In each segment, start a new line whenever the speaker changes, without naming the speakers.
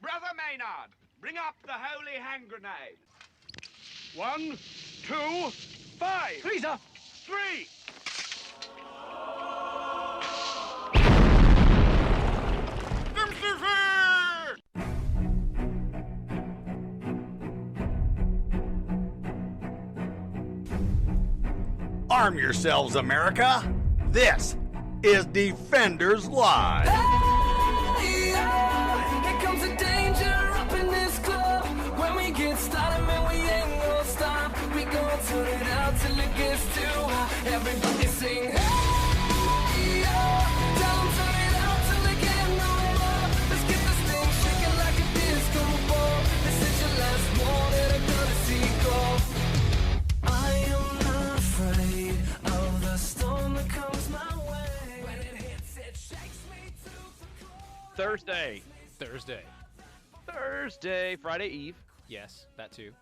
Brother Maynard, bring up the holy hand grenade.
1, 2, 5.
Three, sir.
3.
Arm yourselves, America. This is Defenders Live.
Hey, here comes the danger up in this club. When we get started, man, we ain't gonna stop. We gonna turn it out till it gets too hot. Everybody sing, hey, tell 'em turn it out till they can't no more. Let's get this thing shaking like a disco ball. This is your last war that I'm gonna see go. I am not afraid of the storm that comes my way. When it hits, it shakes me to the core.
Thursday, Friday Eve.
Yes, that too.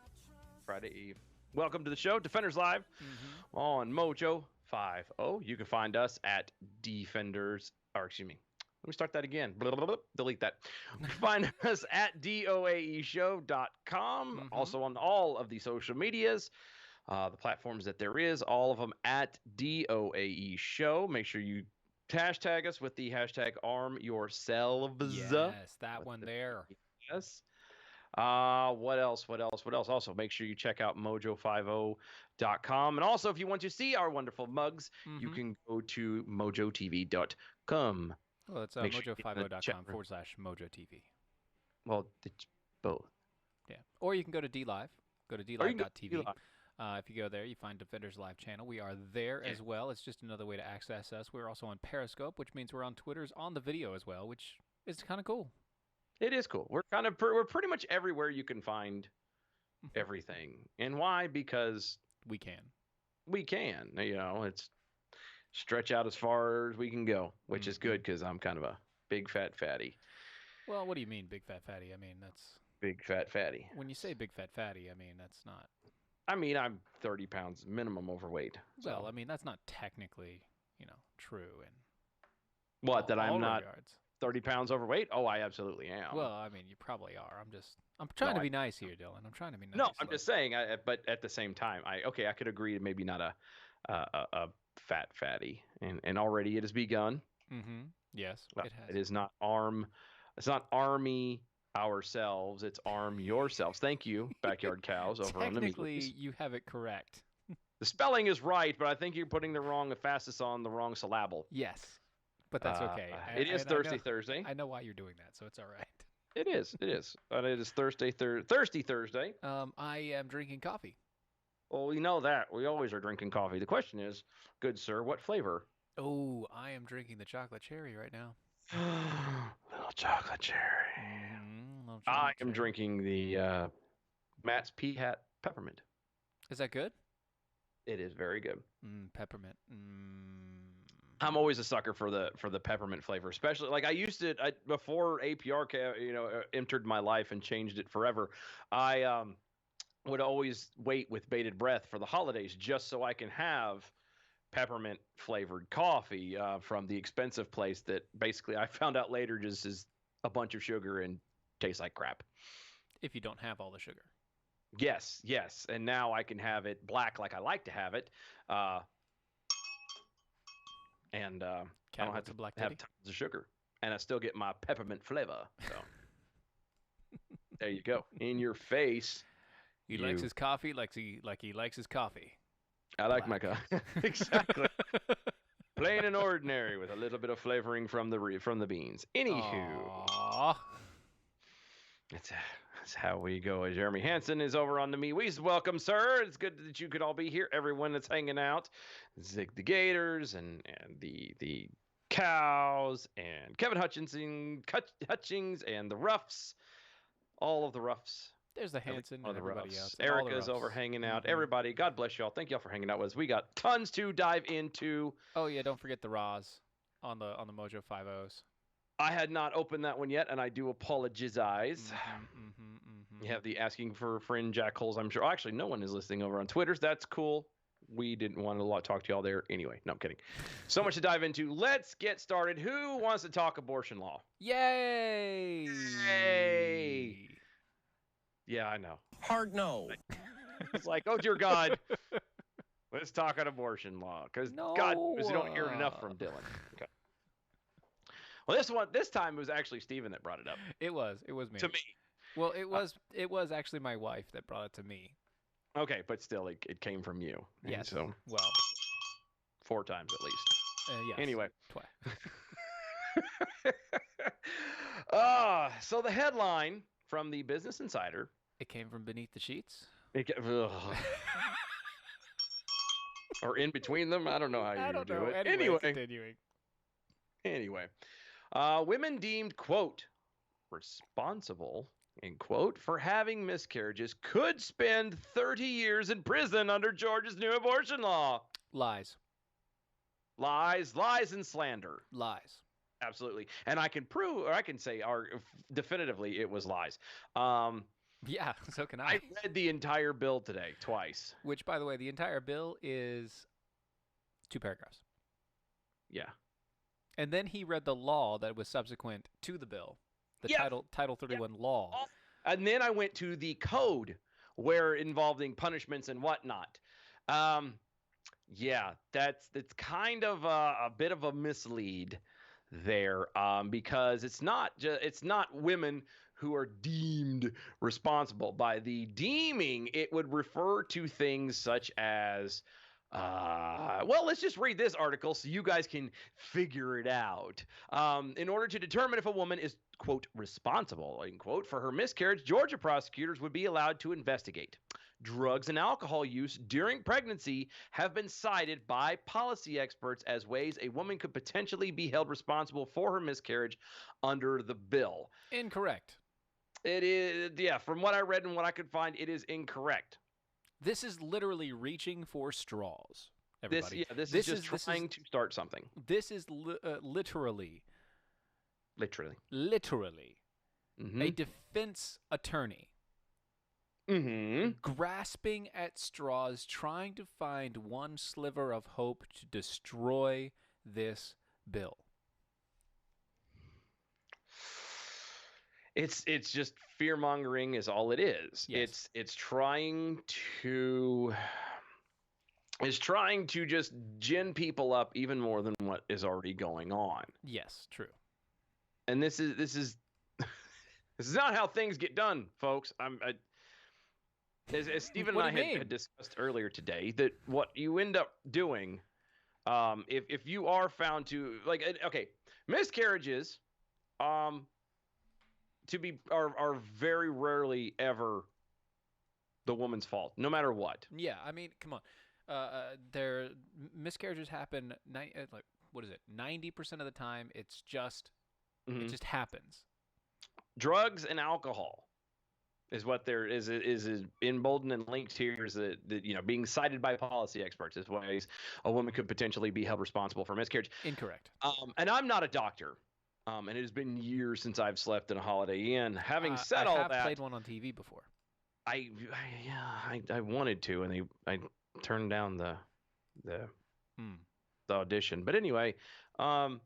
Friday Eve. Welcome to the show, Defenders Live on Mojo 50. You can find us at Defenders, or excuse me. Let me start that again. Blah, blah, blah, delete that. Find us at doaeshow.com. Also on all of the social medias, the platforms that there is, all of them at DOAE Show. Make sure you hashtag us with the hashtag arm yourselves.
Yes, that one there.
Yes. What else? Also, make sure you check out mojo50.com. And also, if you want to see our wonderful mugs, you can go to mojotv.com.
Well, it's
Make sure you check-
mojo50.com/mojotv.
Well, it's both.
Yeah. Or you can go to DLive. Go to
Or you can go to
dlive.tv.
DLive.
If you go there, you find Defenders Live channel. We are there as well. It's just another way to access us. We're also on Periscope, which means we're on Twitter's on the video as well, which is kind of cool.
It is cool. We're we're pretty much everywhere you can find everything. And why? Because
We can.
we can. It's stretch out as far as we can go, which is good because I'm kind of a big fat fatty.
Well, what do you mean, big fat fatty? I mean, that's
Big fat fatty.
when you say big fat fatty. I mean, that's not.
I mean, I'm 30 pounds minimum overweight.
Well, I mean, that's not technically, true. And
What, that I'm
all
not
regards.
30 pounds overweight? Oh, I absolutely am.
Well, I mean, you probably are. I'm trying to be nice here, Dylan. I'm trying to be nice.
No, I'm just saying. But at the same time, I could agree to maybe not a fat fatty, and already it has begun.
Mm-hmm. Yes, it has.
It is not It's not army ourselves. It's arm yourselves. Thank you, Backyard Cows over on the
Technically,
memes.
you have it correct.
The spelling is right, but I think you're putting the wrong emphasis on the wrong syllable.
Yes, but that's okay.
It is Thursday.
I know why you're doing that, so it's all right.
It is. It is. But it is Thirsty Thursday.
I am drinking coffee.
Well, we know that. We always are drinking coffee. The question is, good sir, what flavor?
Oh, I am drinking the chocolate cherry right now.
Little chocolate cherry.
Little
I
chocolate
am
cherry.
drinking the Matt's Pea Hat Peppermint.
Is that good?
It is very good.
Peppermint.
I'm always a sucker for the peppermint flavor, especially like I used to before APR entered my life and changed it forever. I would always wait with bated breath for the holidays just so I can have peppermint flavored coffee from the expensive place that basically I found out later just is a bunch of sugar and tastes like crap.
If you don't have all the sugar.
Yes, and now I can have it black like I like to have it, and I don't have to have tons of sugar, and I still get my peppermint flavor. So there you go, in your face.
He likes his coffee like he likes his coffee.
I like my coffee exactly. Plain and ordinary with a little bit of flavoring from the beans. Anywho.
Aww.
That's how we go. Jeremy Hansen is over on the MeWe's. Welcome, sir. It's good that you could all be here. Everyone that's hanging out, Zig the Gators and the Cows and Kevin Hutchings and the Ruffs, all of the Ruffs.
There's the Hansen and everybody else.
Erica's over hanging out. Everybody, God bless y'all. Thank y'all for hanging out with us. We got tons to dive into.
Oh yeah, don't forget the Roz on the Mojo 50s.
I had not opened that one yet, and I do apologize. You have the asking for friend Jack Holes, I'm sure. Oh, actually, no one is listening over on Twitter. That's cool. we didn't want to talk to y'all there anyway. No, I'm kidding. So much to dive into. Let's get started. Who wants to talk abortion law?
Yay!
Yay! Yeah, I know.
Hard no.
It's like, oh dear God, let's talk on abortion law because God knows you don't hear it enough from Dylan. Okay. Well, this time it was actually Steven that brought it up.
It was me.
To me.
Well, it was actually my wife that brought it to me.
Okay, but still, it came from you. And
Yes.
So
Well,
4 times at least.
yes.
Anyway.
Twice.
So the headline from the Business Insider.
It came from beneath the sheets.
Or in between them. I don't know how you
I don't
do
know.
it.
Anyway.
Women deemed, quote, responsible, end quote, for having miscarriages could spend 30 years in prison under Georgia's new abortion law.
Lies.
Lies, and slander.
Lies.
Absolutely. And I can prove, or I can say, definitively it was lies.
Yeah, so can
I read the entire bill today, twice.
Which, by the way, the entire bill is 2 paragraphs.
Yeah.
And then he read the law that was subsequent to the bill, the
Yeah.
Title 31 law.
And then I went to the code where involving punishments and whatnot. Yeah, that's kind of a bit of a mislead there, because it's not women who are deemed responsible. By the deeming, it would refer to things such as, well, let's just read this article so you guys can figure it out. In order to determine if a woman is, quote, responsible, end quote, for her miscarriage, Georgia prosecutors would be allowed to investigate. Drugs and alcohol use during pregnancy have been cited by policy experts as ways a woman could potentially be held responsible for her miscarriage under the bill.
Incorrect.
It is, yeah, from what I read and what I could find, it is incorrect.
This is literally reaching for straws, everybody.
This is just trying to start something.
This is literally
Mm-hmm.
a defense attorney
Mm-hmm.
grasping at straws, trying to find one sliver of hope to destroy this bill.
It's just fear mongering is all it is.
Yes.
It's trying to just gin people up even more than what is already going on.
Yes, true.
And this is this is not how things get done, folks. As Stephen and I had discussed earlier today, that what you end up doing, if you are found to, like, okay, miscarriages, are very rarely ever the woman's fault, no matter what.
Yeah, I mean, come on. Miscarriages happen. 90% of the time, it's just
Mhm.
it just happens.
Drugs and alcohol is what there is emboldened and linked here, is that being cited by policy experts as ways a woman could potentially be held responsible for miscarriage.
Incorrect.
And I'm not a doctor. And it has been years since I've slept in a Holiday Inn. Having said all that,
I have played one on TV before.
I wanted to, and I turned down the audition. But anyway, to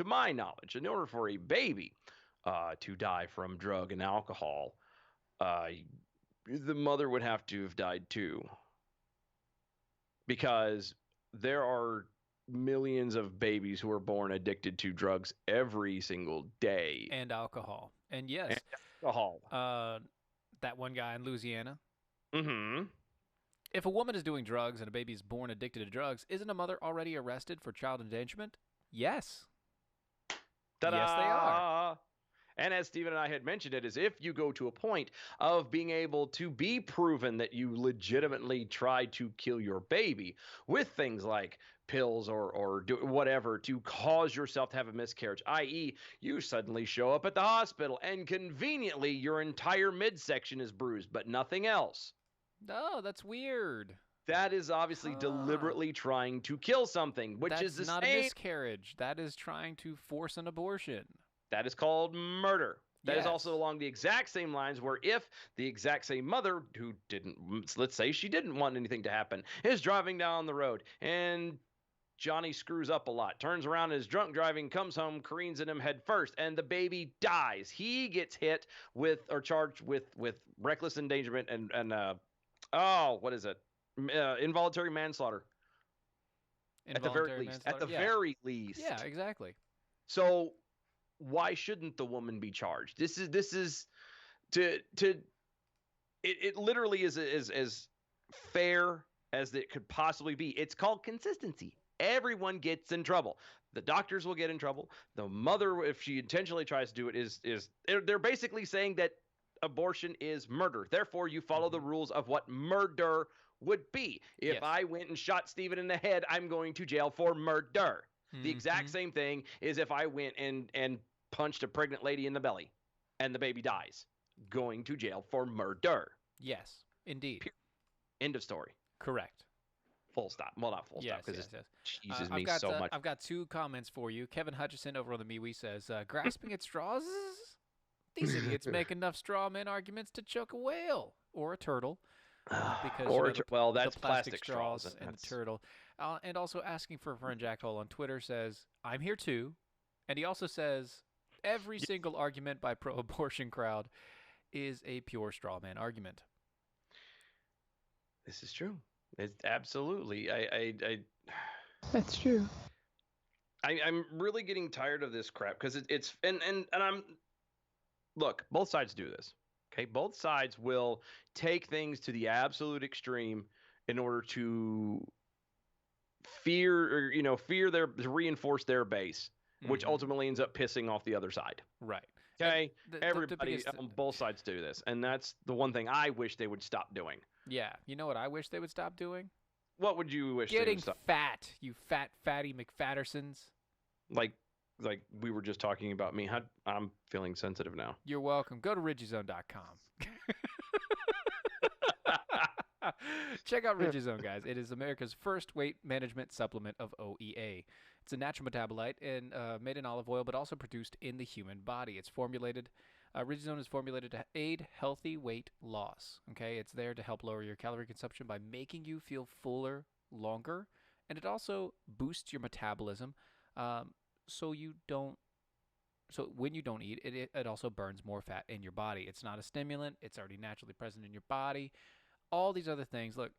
my knowledge, in order for a baby to die from drug and alcohol, the mother would have to have died too, because there are millions of babies who are born addicted to drugs every single day.
And alcohol. And yes,
And alcohol.
that one guy in Louisiana.
Mm-hmm.
If a woman is doing drugs and a baby is born addicted to drugs, isn't a mother already arrested for child endangerment? Yes.
Ta-da!
Yes, they are.
And as Stephen and I had mentioned, it is if you go to a point of being able to be proven that you legitimately tried to kill your baby with things like pills or do whatever to cause yourself to have a miscarriage, i.e. you suddenly show up at the hospital and conveniently your entire midsection is bruised, but nothing else.
Oh, that's weird.
That is obviously deliberately trying to kill something, which is the
That's not
same.
a miscarriage. That is trying to force an abortion.
That is called murder. That is
Yes.
also along the exact same lines where if the exact same mother who didn't, let's say she didn't want anything to happen, is driving down the road and Johnny screws up a lot, turns around and is drunk driving, comes home, careens in him head first, and the baby dies. He gets hit with or charged with reckless endangerment and what is it? Involuntary manslaughter. At the very
Involuntary
least. At the
manslaughter?
very least.
Yeah, exactly.
So why shouldn't the woman be charged? This is it literally is as fair as it could possibly be. It's called consistency. Everyone gets in trouble. The doctors will get in trouble. The mother, if she intentionally tries to do it, is they're basically saying that abortion is murder. Therefore, you follow the rules of what murder would be. If
Yes.
I went and shot Steven in the head, I'm going to jail for murder. The exact same thing is if I went and punched a pregnant lady in the belly and the baby dies, going to jail for murder.
Yes, indeed.
End of story.
Correct.
Full stop. Well, not full
Yes,
stop because
yes, yes.
it cheeses
I've
me
got,
so much.
I've got 2 comments for you. Kevin Hutchison over on the MeWe says, grasping at straws? These idiots make enough straw man arguments to choke a whale or a turtle. Because
Or
the
well, that's
the plastic
straws.
straws and the
That's-
turtle. And also asking for a friend Jack Hole on Twitter says, I'm here too. And he also says, every single argument by pro-abortion crowd is a pure straw man argument.
This is true. It's absolutely.
That's true.
I'm really getting tired of this crap because it's and I'm look, both sides do this. Okay, both sides will take things to the absolute extreme in order to fear to reinforce their base, which
Mhm.
ultimately ends up pissing off the other side.
Right.
Okay,
The
everybody
biggest-
on both sides do this, and that's the one thing I wish they would stop doing.
Yeah. You know what I wish they would stop doing?
What would you wish they
Getting
would stop?
fat, you fatty McFattersons.
Like we were just talking about me. I'm feeling sensitive now.
You're welcome. Go to ridgezone.com. Check out Ridgezone, guys. It is America's first weight management supplement of OEA. It's a natural metabolite and made in olive oil, but also produced in the human body. It's formulated. Ridgezone is formulated to aid healthy weight loss. Okay, it's there to help lower your calorie consumption by making you feel fuller longer, and it also boosts your metabolism. So when you don't eat, it also burns more fat in your body. It's not a stimulant. It's already naturally present in your body. All these other things. Look,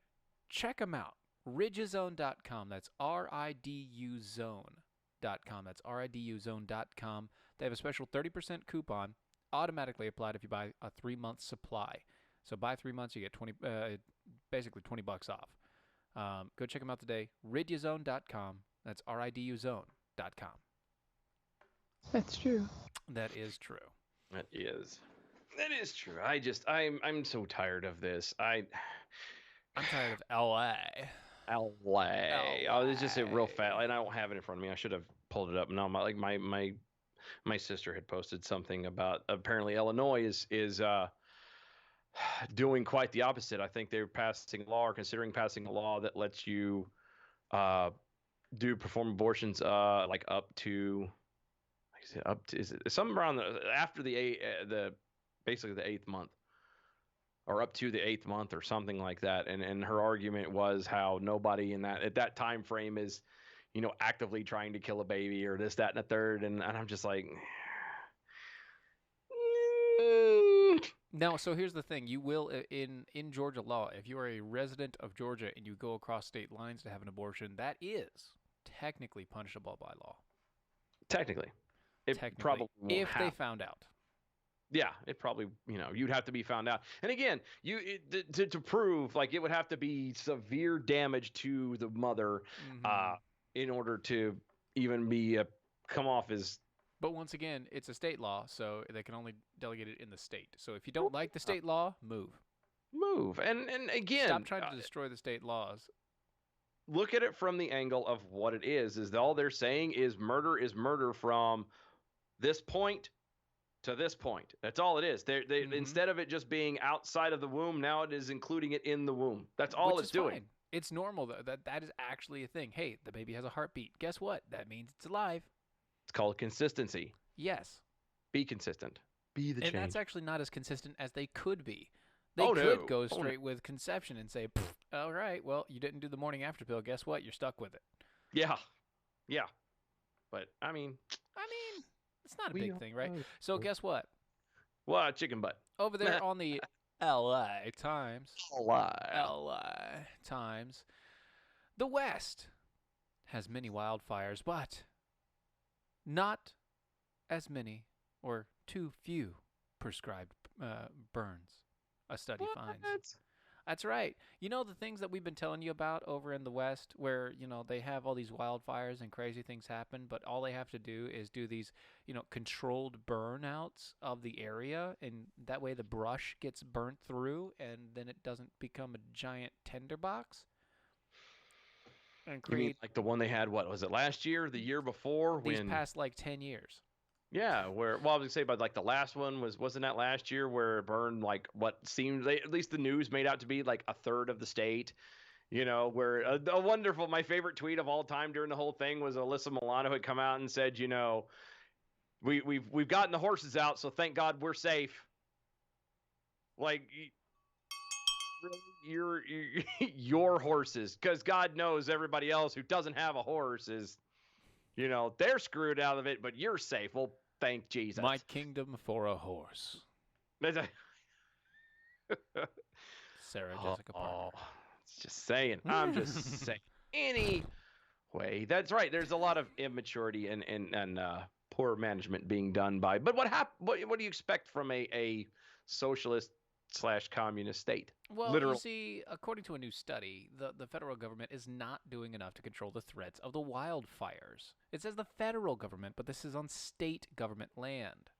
check them out. Ridgezone.com. That's RIDU zone.com. That's RIDUzone.com. They have a special 30% coupon automatically applied if you buy a 3-month supply. So buy 3 months, you get basically $20 off. Go check them out today. Riduzone.com. That's RIDUzone.com.
That's true.
That is true.
That is true. I'm so tired of this.
I'm tired of LA.
LA. Oh, it's just a real fat. And I don't have it in front of me. I should have pulled it up. No, my sister had posted something about apparently Illinois is doing quite the opposite. I think they're passing a law or considering passing a law that lets you perform abortions like up to is it something around after basically the 8th month or up to the 8th month or something like that. And her argument was how nobody at that time frame is, actively trying to kill a baby or this, that, and the third. And I'm just like,
No, so here's the thing. You will, in Georgia law, if you are a resident of Georgia and you go across state lines to have an abortion, that is technically punishable by law.
technically. It
Technically,
probably won't
if they
happen.
found out.
Yeah, it probably, you'd have to be found out. And again, to prove, like, it would have to be severe damage to the mother in order to even be come off as.
But once again, it's a state law, so they can only delegate it in the state. So if you don't like the state law, move.
And again,
Stop trying to destroy the state laws.
look at it from the angle of what it is that all they're saying is murder from this point to this point. That's all it is. They instead of it just being outside of the womb, now it is including it in the womb. That's all
Which
it's
is
doing.
fine. It's normal, though. That is actually a thing. Hey, the baby has a heartbeat. Guess what? That means it's alive.
It's called consistency.
Yes.
Be consistent. Be the
And
change.
that's actually not as consistent as they could be. They
Oh,
could
no.
go
Oh, no.
straight with conception and say, "Pfft, all right, well, you didn't do the morning after pill. Guess what? You're stuck with it.
Yeah. Yeah. But, I mean,
I mean, it's not a
we
big
don't
thing, right?
know.
So guess what?
What? Chicken butt.
Over there on the LA Times,
Lie.
LA Times, the West has many wildfires, but not as many or too few prescribed burns, a study finds. That's right. You know the things that we've been telling you about over in the West where, they have all these wildfires and crazy things happen, but all they have to do is do these, controlled burnouts of the area, and that way the brush gets burnt through and then it doesn't become a giant tinderbox. And
You mean
create
like the one they had, what was it, last year, the year before?
these
when
past like 10 years.
Yeah, where, well, I was gonna say, but like the last one wasn't that last year where it burned like what seemed, at least the news made out to be like a third of the state, where a wonderful, my favorite tweet of all time during the whole thing was Alyssa Milano had come out and said, we've gotten the horses out, so thank God we're safe. Like, really, your horses, because God knows everybody else who doesn't have a horse is, they're screwed out of it, but you're safe. Well, thank Jesus.
My kingdom for a horse. Sarah Jessica Parker.
It's just saying. I'm just saying. Anyway, that's right. There's a lot of immaturity and poor management being done by. But what do you expect from a socialist / communist state?
Well,
Literal.
you see, according to a new study, the federal government is not doing enough to control the threats of the wildfires. It says the federal government, but this is on state government land.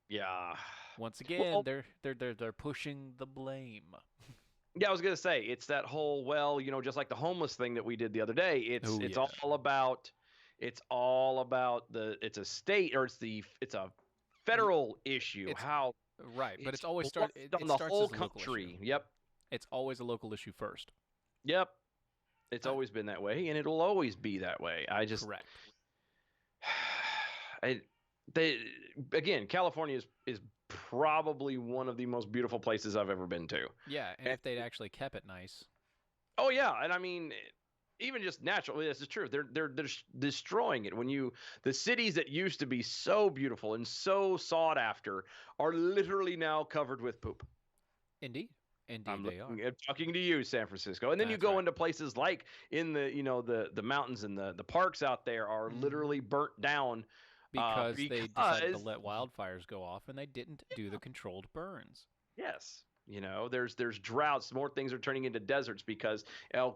Yeah.
Once again,
Well,
they're pushing the blame.
Yeah, I was gonna say it's that whole, just like the homeless thing that we did the other day. It's
Oh,
it's
yeah.
all about it's a state, or it's a federal issue.
It's
How
Right, but it's always
fluffed
it
on the
starts
whole
as a local
country.
issue.
Yep.
It's always a local issue first.
Yep. It's always been that way, and it'll always be that way.
Correct.
Again, California is probably one of the most beautiful places I've ever been to.
Yeah, and if they'd actually kept it nice.
Oh yeah, and I mean, even just naturally, this is true. They're destroying it. The cities that used to be so beautiful and so sought after are literally now covered with poop.
Indeed
I'm
they are.
talking to you, San Francisco, and then you
That's
go
right.
into places like in the mountains and the parks out there are literally burnt down
Because they decided to
because-
let wildfires go off and they didn't do the controlled burns.
Yes. There's droughts. More things are turning into deserts because,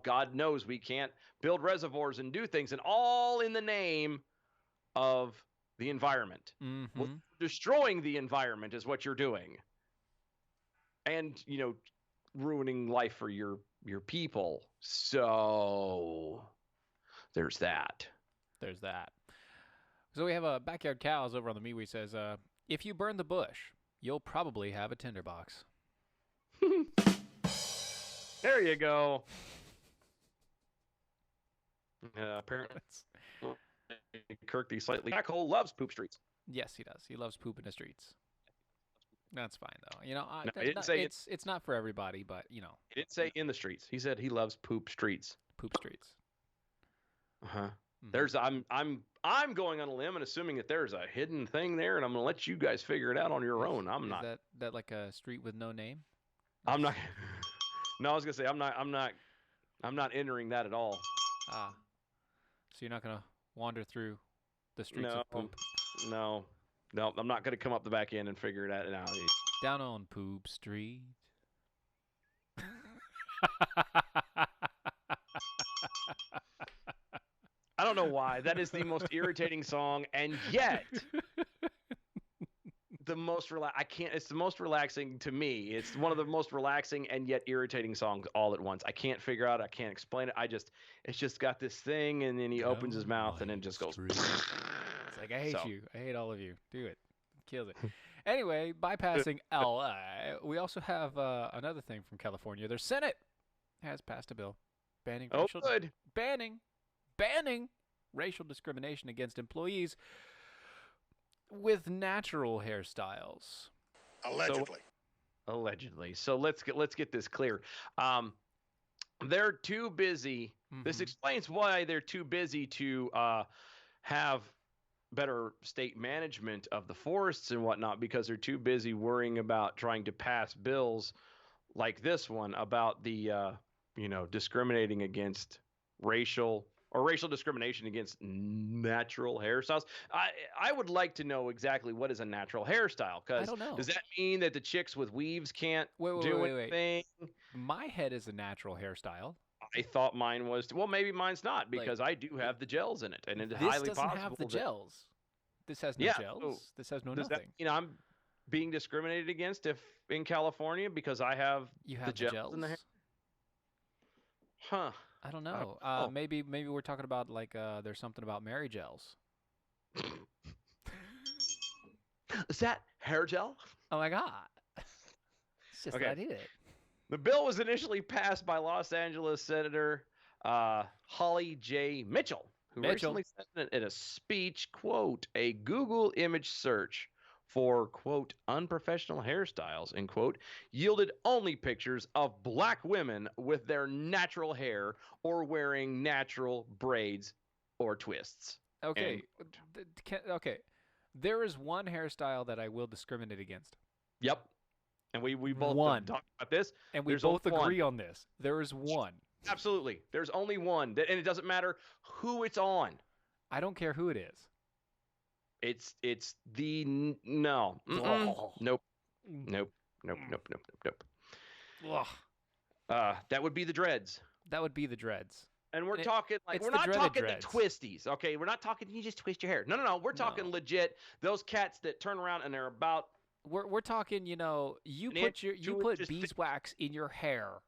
God knows we can't build reservoirs and do things, and all in the name of the environment.
Mm-hmm.
Well, destroying the environment is what you're doing. And, ruining life for your people. So there's that.
There's that. So we have a Backyard Cows over on the MeWe says, if you burn the bush, you'll probably have a tinderbox.
There you go. Apparently, Kirk the slightly Jackhole loves poop streets.
Yes, he does. He loves poop in the streets. That's fine though.
No, he didn't say it.
it's not for everybody, but
He didn't say in the streets. He said he loves poop streets.
poop streets.
Uh-huh.
Mhm.
I'm going on a limb and assuming that there's a hidden thing there, and I'm gonna let you guys figure it out on your own. I'm
Is
not.
that like a street with no name?
I'm not. No, I was gonna say I'm not entering that at all.
Ah. So you're not gonna wander through the streets
No,
of poop.
no, I'm not gonna come up the back end and figure it out. No,
Down on Poop Street.
I don't know why. That is the most irritating song, and yet the most I can't. It's the most relaxing to me. It's one of the most relaxing and yet irritating songs all at once. I can't figure out. I can't explain it. It's just got this thing, and then he opens his mouth, and then just goes.
It's like, I hate
So.
you. I hate all of you. Do it. Kills it. Anyway, bypassing LA, we also have another thing from California. Their Senate has passed a bill banning
Oh, good.
banning racial discrimination against employees with natural hairstyles.
Allegedly.
Allegedly. So let's get this clear. They're too busy. This explains why they're too busy to have better state management of the forests and whatnot, because they're too busy worrying about trying to pass bills like this one about the discriminating against racial discrimination against natural hairstyles. I would like to know exactly what is a natural hairstyle,
I
because
don't know.
does that mean that the chicks with weaves can't do anything?
My head is a natural hairstyle.
I thought mine was. Well, maybe mine's not, because I do have the gels in it, and it's
This
highly
doesn't
possible
have the
that-
gels. This has no
Yeah,
gels.
so
This has no
Does
nothing.
that, I'm being discriminated against if in California because I have
You
the
have
gels in the hair? Huh.
I don't know.
know.
Maybe we're talking about like there's something about Mary gels.
Is that hair gel?
Oh my god. It's just
Okay.
that I need it.
The bill was initially passed by Los Angeles Senator Holly J. Mitchell, who
Mitchell.
recently said in a speech, quote, a Google image search for, quote, unprofessional hairstyles, end quote, yielded only pictures of black women with their natural hair or wearing natural braids or twists.
Okay. Okay. There is one hairstyle that I will discriminate against.
Yep. And we both
One.
talked about this.
And we
There's
both
only one.
agree on this. There is one.
Absolutely. There's only one. And it doesn't matter who it's on.
I don't care who it is.
It's the no.
Oh.
Nope. Nope. That would be the dreads.
That would be the dreads.
And we're
And
talking like
it's
we're
the
not
dreaded
talking
dreads.
the twisties, okay? We're not talking you just twist your hair. No. We're talking
No.
legit. Those cats that turn around and they're about.
We're talking, you
An inch,
put
2
put
inches thick.
beeswax in your hair.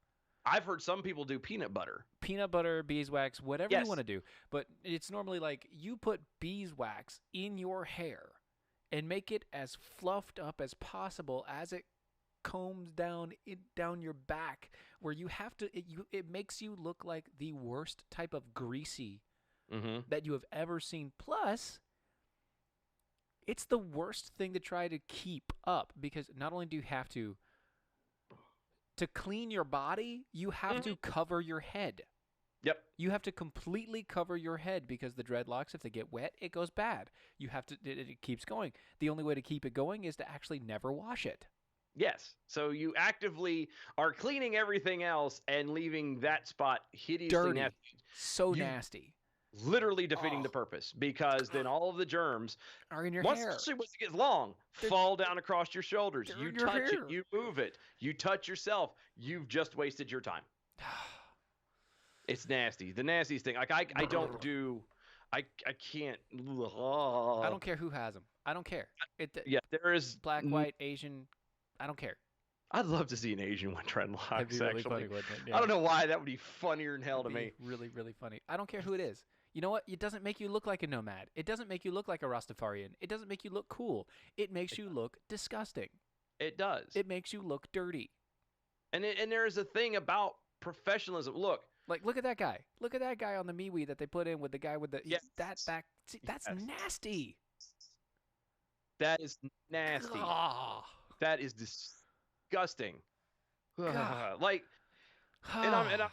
I've heard some people do peanut butter.
Peanut butter, beeswax, whatever
Yes.
you want to do. But it's normally like you put beeswax in your hair and make it as fluffed up as possible as it combs down your back, where you have to it makes you look like the worst type of greasy
Mm-hmm.
that you have ever seen. Plus, it's the worst thing to try to keep up, because not only do you have to clean your body, you have to cover your head.
Yep.
You have to completely cover your head, because the dreadlocks, if they get wet, it goes bad. You have to it keeps going. The only way to keep it going is to actually never wash it.
Yes. So you actively are cleaning everything else and leaving that spot hideously
Dirty.
nasty.
So
You-
nasty.
Literally defeating the purpose, because then all of the germs,
Are in your
once
hair.
especially once it gets long, fall down across your shoulders.
they're
You
in your
touch
hair.
it, you move it, you touch yourself. You've just wasted your time. It's nasty. The nastiest thing. Like I don't do. I can't.
I don't care who has them. I don't care.
Yeah, there is
Black, white, Asian. I don't care.
I'd love to see an Asian one dreadlocks.
That'd be really
actually,
funny, wouldn't it?
I don't know why that would be funnier than hell to
It'd be
me.
really, really funny. I don't care who it is. You know what? It doesn't make you look like a nomad. It doesn't make you look like a Rastafarian. It doesn't make you look cool. It makes you look disgusting.
It does.
It makes you look dirty.
And there is a thing about professionalism. Look,
Like, look at that guy. Look at that guy on the MeWe that they put in with the guy with the
Yes.
that's
Yes.
nasty.
that is nasty.
Ah.
That is disgusting.
God.
Like, and I'm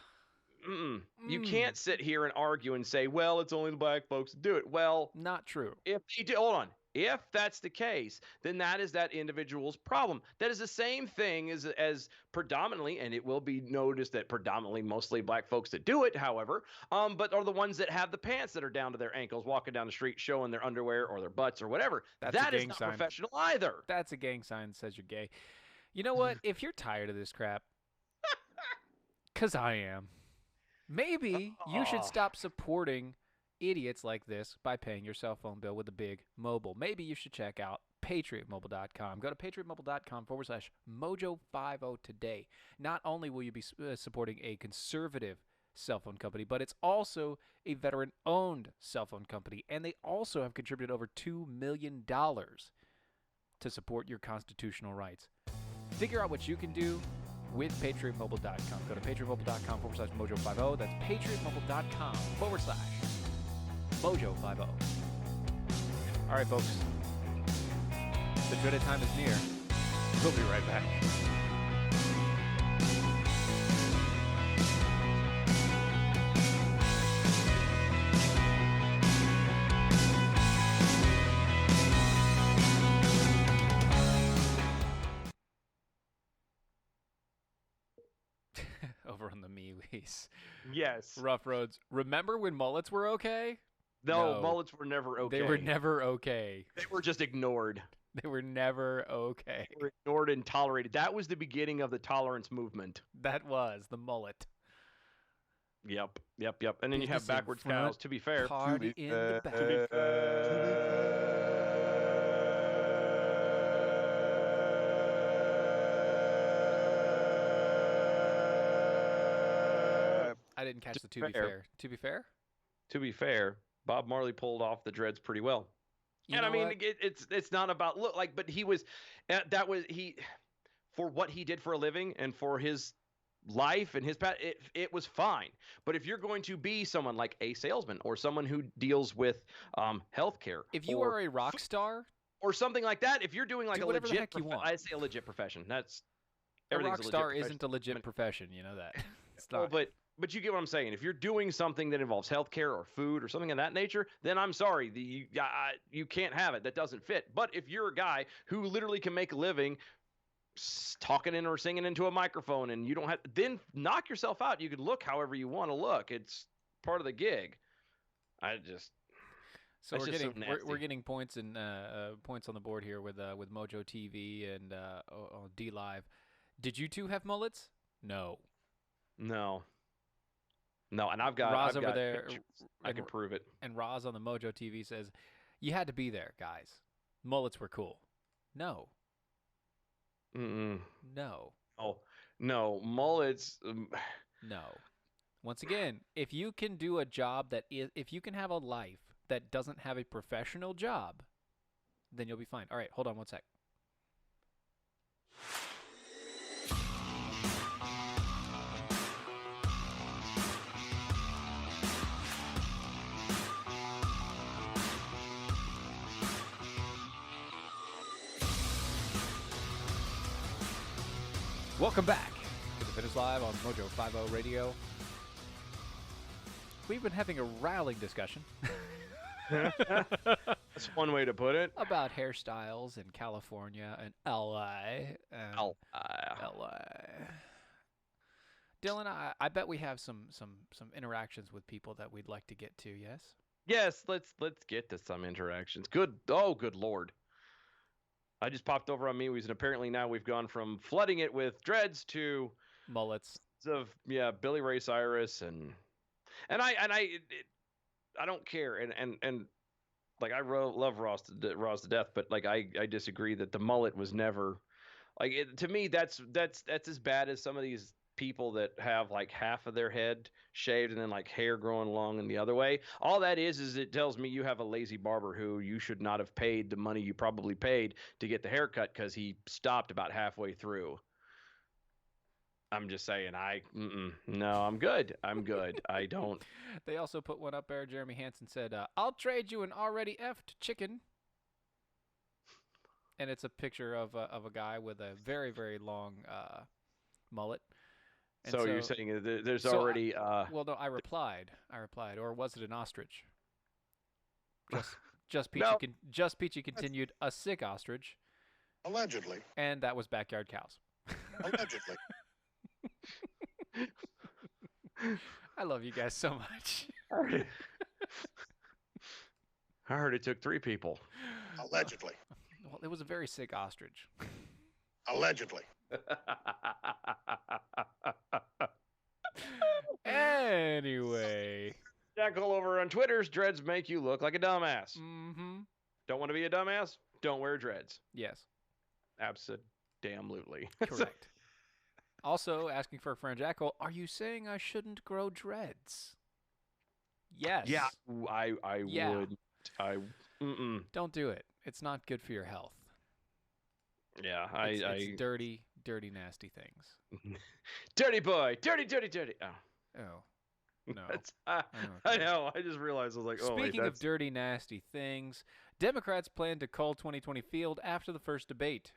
you can't sit here and argue and say, well, it's only the black folks that do it. Well,
Not true.
if they do, hold on. If that's the case, then that is that individual's problem. That is the same thing as predominantly, and it will be noticed that predominantly mostly black folks that do it, however, but are the ones that have the pants that are down to their ankles, walking down the street, showing their underwear or their butts or whatever.
That's a
That is
gang
not
sign.
professional either.
That's a gang sign that says you're gay. You know what? If you're tired of this crap, because I am, maybe you should stop supporting idiots like this by paying your cell phone bill with a big mobile. Maybe you should check out patriotmobile.com. Go to patriotmobile.com/mojo50 today. Not only will you be supporting a conservative cell phone company, but it's also a veteran-owned cell phone company, and they also have contributed over $2 million to support your constitutional rights. Figure out what you can do with patriotmobile.com. Go to patriotmobile.com/mojo50. That's patriotmobile.com/mojo50. All right, folks. The dreaded time is near. We'll be right back. Over on the MeWe's.
Yes.
Rough Roads. Remember when mullets were okay?
No,
No.
mullets were never okay.
They were never okay.
They were just ignored.
They were never okay.
They were ignored and tolerated. That was the beginning of the tolerance movement.
That was the mullet.
Yep. And then you
Business
have
in
backwards
front,
cows, to be fair.
Party in the back. I didn't catch the to be fair. To be fair?
To be fair, Bob Marley pulled off the dreads pretty well.
You
And
know
I mean,
what?
it's not about look like, but he was, that was he, for what he did for a living and for his life and his path, it was fine. But if you're going to be someone like a salesman or someone who deals with healthcare,
If you
or,
are a rock star,
or something like that, if you're doing like
do
a
whatever the
legit,
heck you want.
I say a legit profession. That's
a
everything's
rock
legit
star
profession.
isn't a legit profession. You know that. It's
Well,
not.
but you get what I'm saying. If you're doing something that involves healthcare or food or something of that nature, then I'm sorry, you can't have it. That doesn't fit. But if you're a guy who literally can make a living talking in or singing into a microphone, and you don't have, then knock yourself out. You can look however you want to look. It's part of the gig.
So
that's
we're
just so
getting
nasty.
we're getting points and points on the board here with Mojo TV and D Live. Did you two have mullets? No.
No, and I've got
Roz
I've
over
got
there,
pictures. I
and-
can prove it.
And Roz on the Mojo TV says, "You had to be there, guys. Mullets were cool." No.
Mm-mm.
No.
Oh no, mullets.
No. Once again, if you can do a job if you can have a life that doesn't have a professional job, then you'll be fine. All right, hold on one sec. Welcome back to the Finish Live on Mojo 50 Radio. We've been having a rallying discussion
That's one way to put it.
about hairstyles in California and LA. LA. Dylan, I bet we have some interactions with people that we'd like to get to. Yes.
Yes, let's get to some interactions. Good. Oh, good Lord. I just popped over on MeWe's, and apparently now we've gone from flooding it with dreads to
Mullets.
of Billy Ray Cyrus and I don't care and like I love Ross to death, but like I disagree that the mullet was never like to me that's as bad as some of these people that have like half of their head shaved and then like hair growing long in the other way. All that is it tells me you have a lazy barber who you should not have paid the money you probably paid to get the haircut because he stopped about halfway through. I'm just saying, no, I'm good. I don't.
They also put one up there. Jeremy Hansen said, "I'll trade you an already effed chicken." And it's a picture of a guy with a very, very long mullet. And
So you're saying there's
so
already
well, no, I replied, or was it an ostrich? Just Peachy,
No.
Just Peachy continued, a sick ostrich,
Allegedly.
and that was backyard cows.
Allegedly.
I love you guys so much.
I heard it took 3 people.
Allegedly.
Well, it was a very sick ostrich.
Allegedly.
Anyway.
Jackal over on Twitter's dreads make you look like a dumbass.
Mm-hmm.
Don't want to be a dumbass? Don't wear dreads.
Yes,
Absolutely.
correct. Also, asking for a friend, Jackal, are you saying I shouldn't grow dreads? Yes.
Yeah, I
Yeah.
would.
Don't do it. It's not good for your health.
Yeah,
It's dirty, dirty, nasty things.
dirty boy, dirty. Oh,
Oh, no.
I
Okay.
know. I just realized I was like, oh, wait,
Speaking of
that's
dirty, nasty things, Democrats plan to cull 2020 field after the first debate.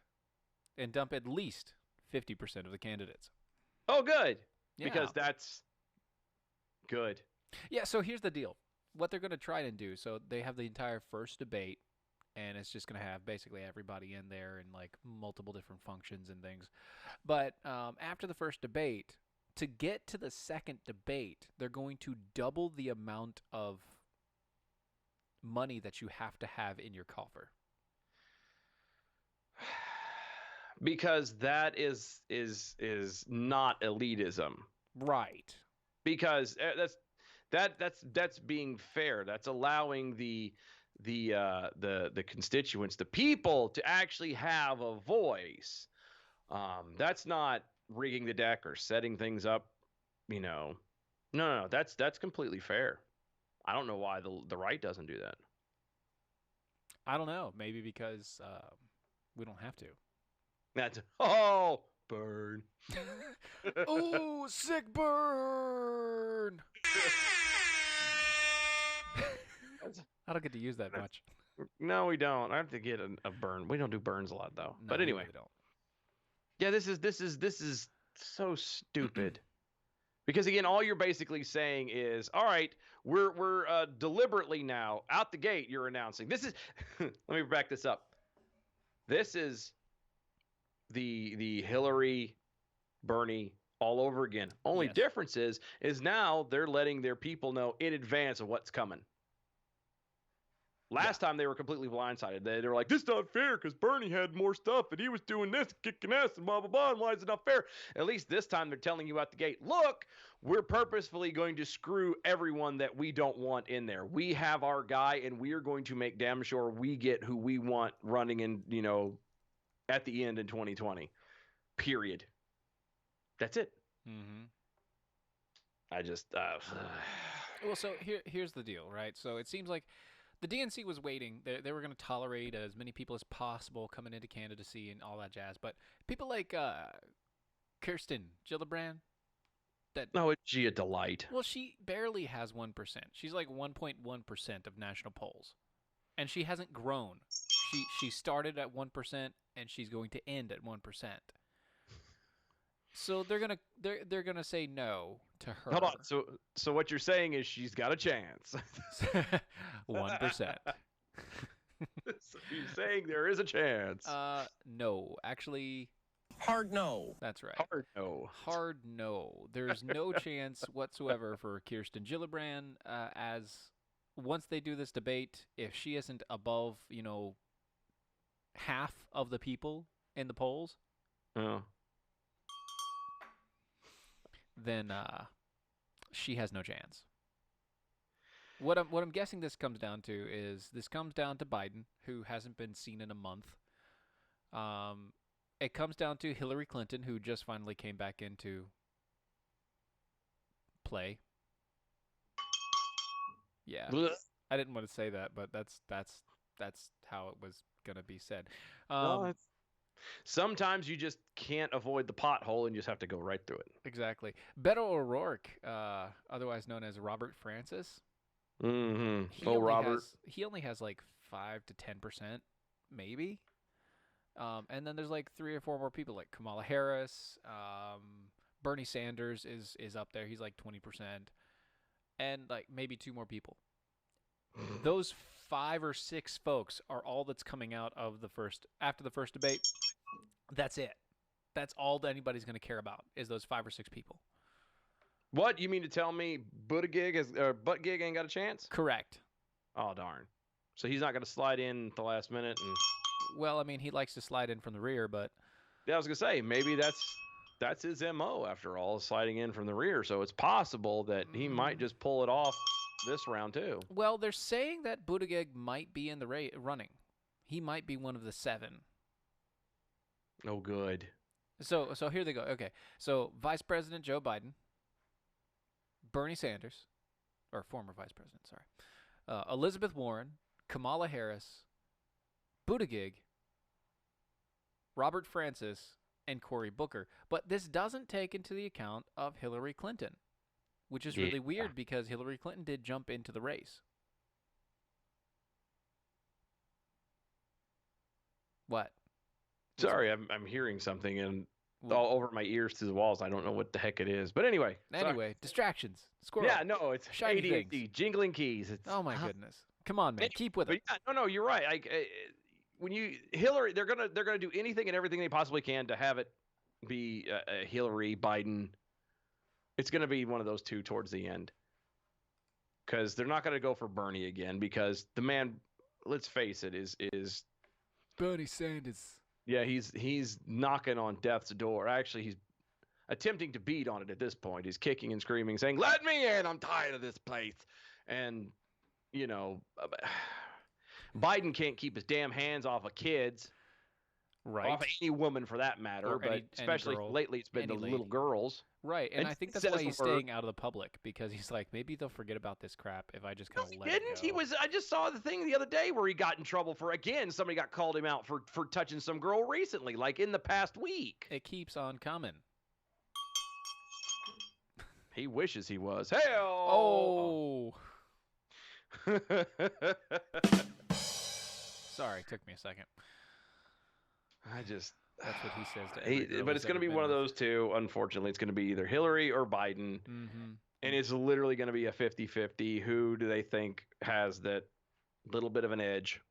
and dump at least 50% of the candidates.
Oh, good.
Yeah.
Because that's good.
Yeah, so here's the deal. What they're going to try and do, so they have the entire first debate, and it's just going to have basically everybody in there and like multiple different functions and things. But after the first debate, to get to the second debate, they're going to double the amount of money that you have to have in your coffer.
Because that is not elitism.
Right.
Because that's being fair. That's allowing the constituents, the people, to actually have a voice. That's not rigging the deck or setting things up. No. That's completely fair. I don't know why the right doesn't do that.
I don't know. Maybe because we don't have to.
That's burn.
Ooh, sick burn. I don't get to use that much.
No, we don't. I have to get a burn. We don't do burns a lot though.
No,
but
we
anyway,
really don't.
yeah, this is so stupid. Because again, all you're basically saying is, all right, we're deliberately now out the gate. You're announcing this is. Let me back this up. This is the Hillary, Bernie all over again. Only
Yes.
difference is now they're letting their people know in advance of what's coming. Last time they were completely blindsided. They were like, this is not fair because Bernie had more stuff and he was doing this, kicking ass and blah, blah, blah. And why is it not fair? At least this time they're telling you out the gate, look, we're purposefully going to screw everyone that we don't want in there. We have our guy and we are going to make damn sure we get who we want running in, at the end in 2020. Period. That's it.
Mm-hmm.
I just...
Well, so here's the deal, right? So it seems like the DNC was waiting. They were going to tolerate as many people as possible coming into candidacy and all that jazz. But people like Kirsten Gillibrand,
No, is she a delight?
well, she barely has 1%. She's like 1.1% of national polls, and she hasn't grown. She started at 1%, and she's going to end at 1%. So they're gonna say no to her.
Hold on. So what you're saying is she's got a chance.
1%.
So you're saying there is a chance.
No, actually,
Hard no.
that's right.
Hard no.
Hard no. There's no chance whatsoever for Kirsten Gillibrand. As once they do this debate, if she isn't above, half of the people in the polls,
Oh.
then she has no chance. What I'm guessing this comes down to is Biden, who hasn't been seen in a month. It comes down to Hillary Clinton, who just finally came back into play. Yeah,
Blech.
I didn't want to say that, but that's how it was gonna be said.
Well, sometimes you just can't avoid the pothole and you just have to go right through it.
Exactly. Beto O'Rourke, otherwise known as Robert Francis.
Mm-hmm. Robert.
He only has like 5 to 10%, maybe. And then there's like 3 or 4 more people, like Kamala Harris. Bernie Sanders is up there. He's like 20%, and like maybe 2 more people. Those 5 or 6 folks are all that's coming out of after the first debate. That's it. That's all that anybody's going to care about is those 5 or 6 people.
What? You mean to tell me Buttigieg ain't got a chance?
Correct.
Oh, darn. So he's not going to slide in at the last minute?
Well, I mean, he likes to slide in from the rear, but...
Yeah, I was going to say, maybe that's his MO after all, sliding in from the rear. So it's possible that he might just pull it off this round too.
Well, they're saying that Buttigieg might be in the running. He might be one of the 7.
Oh, good.
So here they go. Okay, so Vice President Joe Biden, Bernie Sanders, or former Vice President, sorry, Elizabeth Warren, Kamala Harris, Buttigieg, Robert Francis, and Cory Booker. But this doesn't take into the account of Hillary Clinton, which is really weird because Hillary Clinton did jump into the race. What?
Sorry, I'm hearing something and
Well,
all over my ears through the walls. I don't know what the heck it is. But anyway. sorry.
anyway, distractions. Squirrel.
Yeah, no, it's
Shiny
ADHD,
things.
jingling keys. It's,
Oh my goodness. Come on, man.
Anyway,
Keep with
but
it.
yeah, no, you're right. Like when Hillary, they're gonna do anything and everything they possibly can to have it be Hillary, Biden. It's gonna be one of those two towards the end, because they're not gonna go for Bernie again, because the man, let's face it, is
Bernie Sanders.
yeah, he's knocking on death's door. Actually, he's attempting to beat on it at this point. He's kicking and screaming, saying, "Let me in! I'm tired of this place." And Biden can't keep his damn hands off of kids,
Right.
off of any woman for that matter.
Or
But
any
especially
girl,
lately, it's been
any
the little
lady.
girls.
Right. And
And
I think
he
that's why
says
he's
the word-
staying out of the public, because he's like, maybe they'll forget about this crap if I just
No,
kind
he
of let
didn't.
it
He
go.
was. I just saw the thing the other day where he got in trouble for, again, somebody got called him out for touching some girl recently, like in the past week.
It keeps on coming.
He wishes he was. Hey.
Oh. Sorry, took me a second.
I just.
That's what he says to every girl
But
he's
it's going to
ever
be
been
one of
with.
those two. Unfortunately, it's going to be either Hillary or Biden.
Mm-hmm.
And it's literally going to be a 50-50. Who do they think has that little bit of an edge?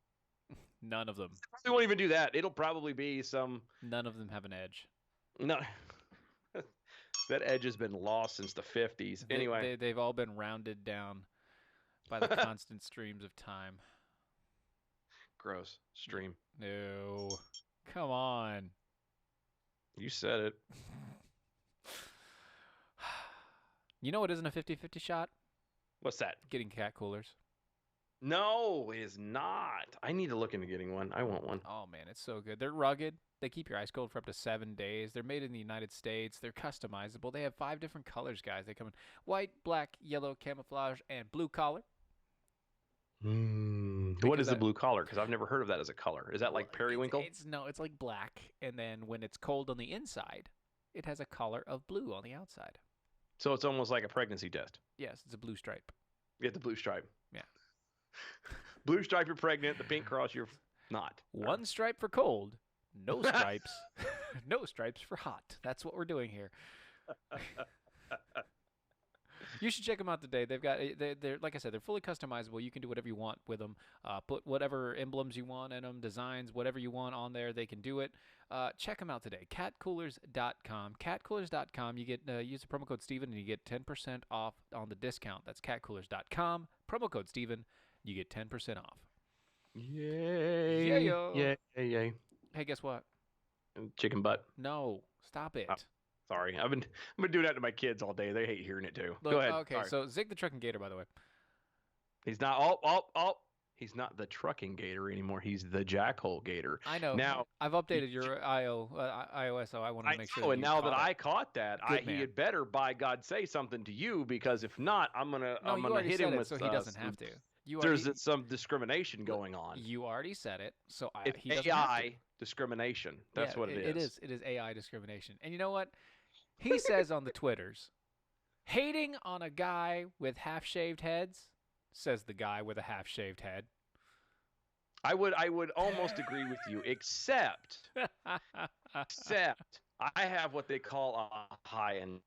None of them.
They won't even do that. It'll probably be some.
None of them have an edge.
No. That edge has been lost since the 50s. Anyway.
They've all been rounded down by the constant streams of time.
Gross. Stream.
No. Come on.
You said it.
You know what isn't a 50-50 shot?
What's that?
Getting cat coolers.
No, it is not. I need to look into getting one. I want one.
Oh, man, it's so good. They're rugged. They keep your ice cold for up to 7 days. They're made in the United States. They're customizable. They have 5 different colors, guys. They come in white, black, yellow, camouflage, and blue collar.
What
Because
is the
that-
blue collar? Because I've never heard of that as a color. Is that like periwinkle?
It's like black, and then when it's cold on the inside, it has a color of blue on the outside.
So it's almost like a pregnancy test.
Yes, it's a blue stripe.
You get the blue stripe.
Yeah.
Blue stripe, you're pregnant. The pink cross, you're not.
One stripe for cold, no stripes, no stripes for hot. That's what we're doing here. You should check them out today. They've got they're like I said, they're fully customizable. You can do whatever you want with them. Put whatever emblems you want in them, designs, whatever you want on there. They can do it. Check them out today. Catcoolers.com. Catcoolers.com. You get use the promo code Steven and you get 10% off on the discount. That's catcoolers.com. Promo code Steven. You get 10% off.
Yay.
Yeah-yo.
Yay.
Hey, guess what?
Chicken butt.
No, stop it.
Sorry. I've been doing that to my kids all day. They hate hearing it too.
Look,
Go ahead.
Okay,
Sorry.
so Zig the Trucking Gator, by the way.
He's not he's not the trucking gator anymore. He's the jackhole gator.
I know.
Now
I've updated your iOS, so I want to
I
make sure.
know,
that
and
you
now
caught
that
it.
I caught that,
Good
he
man.
had better, by God, say something to you, because if not, I'm gonna
No, you already
hit
said
him
it,
with.
so he doesn't have to. You
There's
already,
some discrimination going on.
You already said it, so
It's
he doesn't have to.
AI discrimination. That's
Yeah,
what it is.
It is AI discrimination. And you know what? He says on the Twitters, hating on a guy with half-shaved heads, says the guy with a half-shaved head.
I would almost agree with you, except I have what they call a high and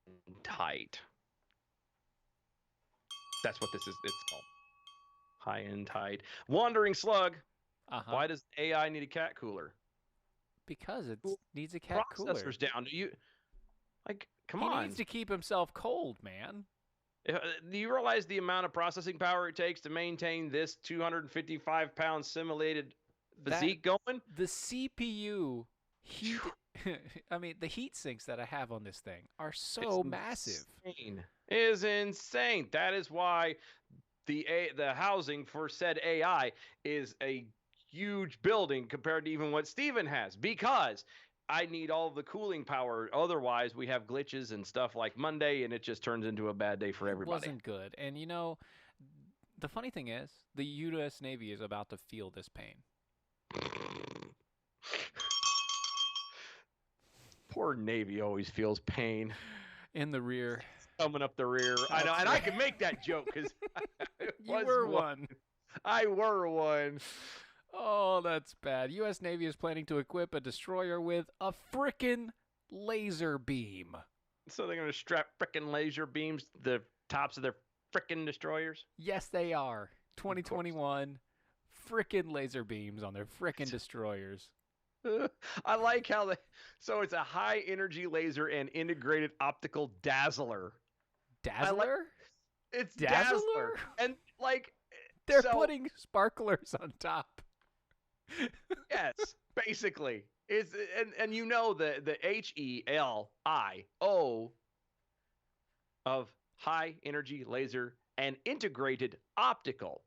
tight. That's what this is. It's called high and tight. Wandering slug.
Uh-huh.
Why does AI need a cat cooler?
Because it needs a cat cooler.
Processor's down. Do you come
he
on?
needs to keep himself cold, man.
Do you realize the amount of processing power it takes to maintain this 255-pound simulated physique going?
The CPU heat, I mean, the heat sinks that I have on this thing are so massive.
Is insane. That is why the housing for said AI is a huge building compared to even what Steven has, because I need all of the cooling power. Otherwise, we have glitches and stuff like Monday, and it just turns into a bad day for everybody.
It wasn't good. And you know, the funny thing is, the U.S. Navy is about to feel this pain.
Poor Navy always feels pain
In the rear.
coming up the rear. I know,
That's
and
right.
I can make that joke because
You were one.
I were one.
Oh, that's bad. U.S. Navy is planning to equip a destroyer with a frickin' laser beam.
So they're going to strap frickin' laser beams to the tops of their frickin' destroyers?
Yes, they are. 2021, frickin' laser beams on their frickin' destroyers.
I like how so it's a high energy laser and integrated optical dazzler.
Dazzler?
It's
Dazzler?
dazzler. And like
They're
so-
putting sparklers on top.
yes, basically. It's and you know the HELIO of high energy laser and integrated optical.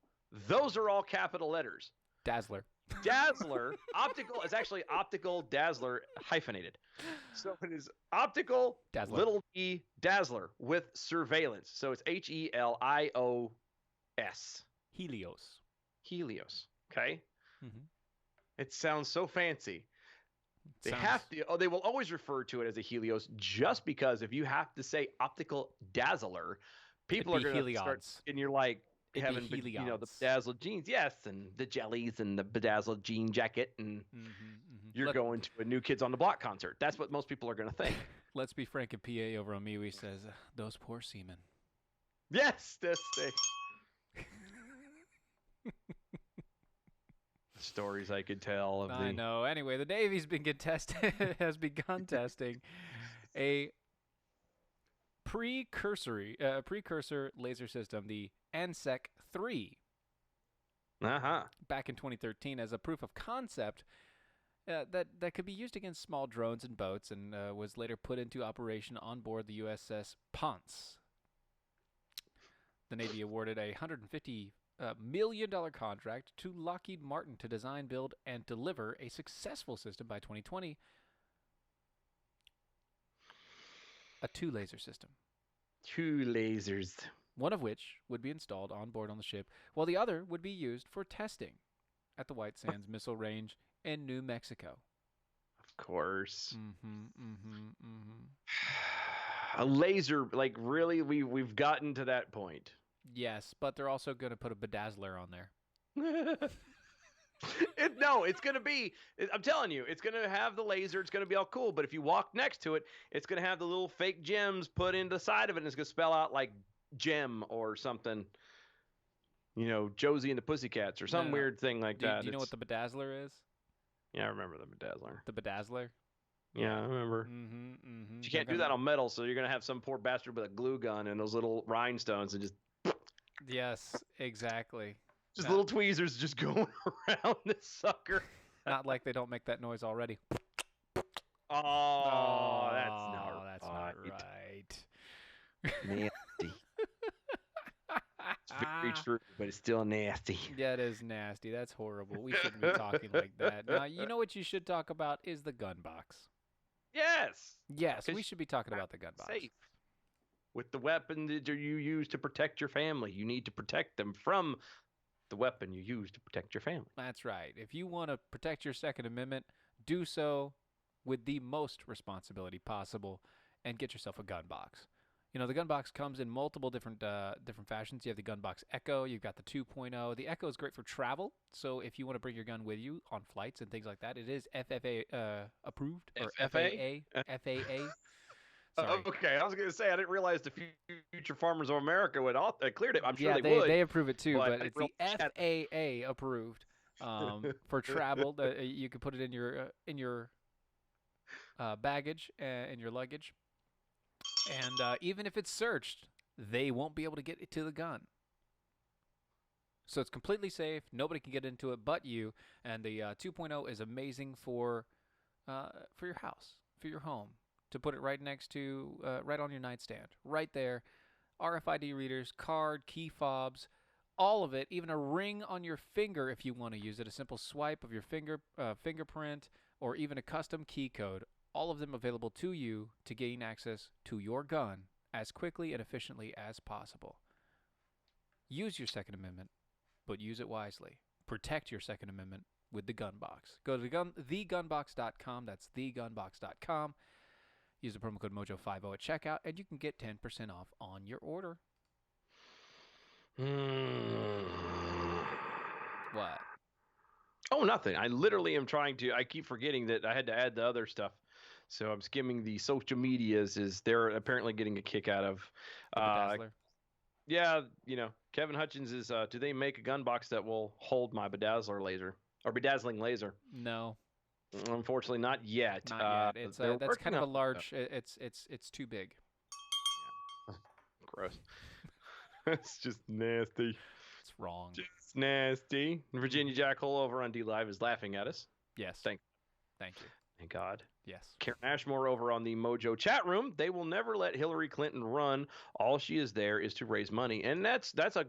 Those are all capital letters.
Dazzler.
Dazzler, optical is actually optical dazzler hyphenated. So it is optical
Dazzler.
little d dazzler with surveillance. So it's HELIOS.
Helios.
Helios. Okay.
Mhm.
It sounds so fancy. They
Sounds-
have to. Oh, they will always refer to it as a Helios, just because if you have to say optical dazzler, people are
It'd be
going to start,
Helions.
and you're like
It'd be
having, the
Helions.
bedazzled jeans, yes, and the jellies and the bedazzled jean jacket, and you're going to a New Kids on the Block concert. That's what most people are going to think.
Let's be frank. And PA over on MeWe says, "Those poor seamen."
Yes, this thing. Stories I could tell of
I
the.
know. Anyway, the Navy's has begun testing a precursor laser system, the ANSEC 3, back in 2013 as a proof of concept that could be used against small drones and boats, and was later put into operation on board the USS Ponce. The Navy awarded a $150 million contract to Lockheed Martin to design, build, and deliver a successful system by 2020. A 2-laser system.
2 lasers.
One of which would be installed on board on the ship, while the other would be used for testing at the White Sands Missile Range in New Mexico.
Of course.
Mm-hmm.
A laser, like really, we've gotten to that point.
Yes, but they're also going to put a bedazzler on there.
It's going to be, I'm telling you, it's going to have the laser. It's going to be all cool. But if you walk next to it, it's going to have the little fake gems put into the side of it. And it's going to spell out like gem or something. You know, Josie and the Pussycats or some
No.
weird thing like that.
Do you know what the bedazzler is?
Yeah, I remember the bedazzler.
The bedazzler?
Yeah, I remember.
Mm-hmm.
You can't do that on metal, so you're going to have some poor bastard with a glue gun and those little rhinestones and just
Yes, exactly.
little tweezers just going around this sucker.
Not like they don't make that noise already.
Oh, that's
That's not right.
Nasty. It's very true, but it's still nasty.
That is nasty. That's horrible. We shouldn't be talking like that. Now, you know what you should talk about is the gun box.
Yes.
Yes, we
'Cause
should be talking about the gun box.
Safe. With the weapon that you use to protect your family, you need to protect them from the weapon you use to protect your family.
That's right. If you want to protect your Second Amendment, do so with the most responsibility possible and get yourself a gun box. You know, the gun box comes in multiple different fashions. You have the gun box Echo. You've got the 2.0. The Echo is great for travel. So if you want to bring your gun with you on flights and things like that, it is FFA approved or
FFA?
FAA. Sorry.
Okay, I was going to say I didn't realize the Future Farmers of America would cleared it. I'm sure
Yeah,
they would.
they approve it too,
but
but
I
it's the
really-
FAA approved for travel. You can put it in your baggage in your luggage, and even if it's searched, they won't be able to get it to the gun. So it's completely safe. Nobody can get into it but you. And the 2.0 is amazing for your house, for your home, to put it right next to, right on your nightstand, right there. RFID readers, card, key fobs, all of it, even a ring on your finger if you want to use it, a simple swipe of your fingerprint, or even a custom key code. All of them available to you to gain access to your gun as quickly and efficiently as possible. Use your Second Amendment, but use it wisely. Protect your Second Amendment with the gun box. Go to thegunbox.com. That's thegunbox.com. Use the promo code Mojo50 at checkout, and you can get 10% off on your order. What?
Oh Oh, nothing. I literally am trying to. I keep forgetting that I had to add the other stuff. So I'm skimming the social medias. They're apparently getting a kick out of.
Bedazzler.
Yeah, Kevin Hutchins is. Do they make a gun box that will hold my bedazzler laser or bedazzling laser?
No,
Unfortunately, not yet.
not yet. It's
they're
that's
working
kind of a
on-
large. It's too big.
Gross. It's just nasty.
It's wrong.
Just nasty. Virginia Jack Hole over on D Live is laughing at us.
Yes.
Thank
you.
Thank God.
Yes.
Karen Ashmore over on the Mojo chat room. They will never let Hillary Clinton run. All she is there is to raise money, and that's a
That's a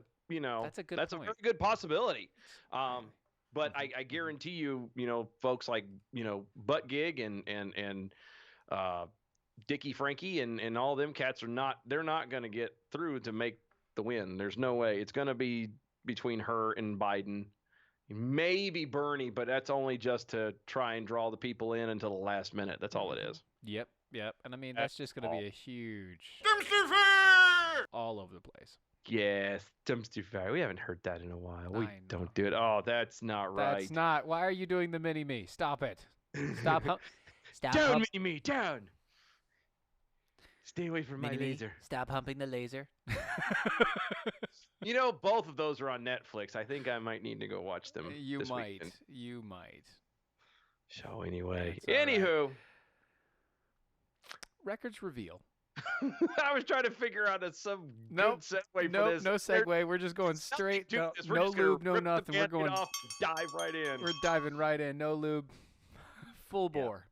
good
that's a
point.
very good possibility. But I guarantee you, folks like Butt Gig and Dickie Frankie and all them cats they're not going to get through to make the win. There's no way. It's going to be between her and Biden. Maybe Bernie, but that's only just to try and draw the people in until the last minute. That's all it is.
Yep. And I mean, that's just going to be a huge all over the place.
Yes, dumpster fire. We haven't heard that in a while. We
I know.
don't do it. Oh, that's not right.
That's not. Why are you doing the mini me? Stop it. Stop. Stop.
Down, mini me, down. Stay away from my laser.
Stop humping the laser.
Both of those are on Netflix. I think I might need to go watch them.
You
this
might.
weekend.
You might.
So anyway,
That's all right.
anywho,
Records reveal.
I was trying to figure out some
Nope.
good segue for
Nope.
this.
No segue. We're just going
There's nothing
straight.
to
No,
this. We're
no
just gonna
lube. No
rip the
nothing. We're
Band-Aid
going.
off and dive right in.
We're diving right in. No lube. Full bore.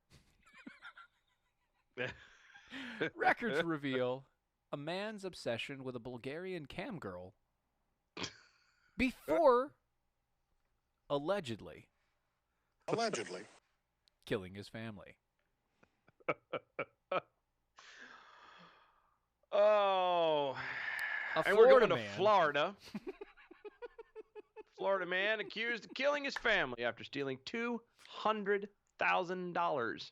Records reveal a man's obsession with a Bulgarian cam girl before allegedly
Allegedly.
killing his family.
Oh,
A
and we're
Florida
going to
man.
Florida. Florida man accused of killing his family after stealing $200,000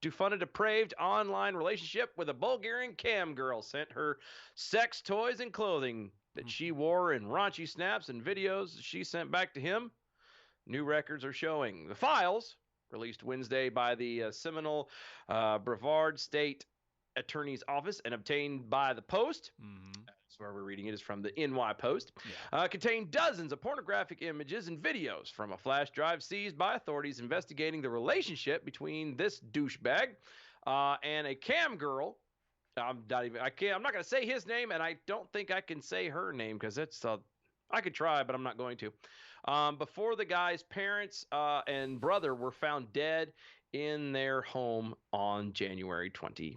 to fund a depraved online relationship with a Bulgarian cam girl. Sent her sex toys and clothing that she wore in raunchy snaps and videos she sent back to him. New records are showing. The files, released Wednesday by the Seminole Brevard State Attorney's Office and obtained by the Post. That's where we're reading it, is from the NY Post. Contain dozens of pornographic images and videos from a flash drive seized by authorities investigating the relationship between this douchebag and a cam girl. I'm not going to say his name, and I don't think I can say her name because I could try, but I'm not going to. Before the guy's parents and brother were found dead in their home on January 25th.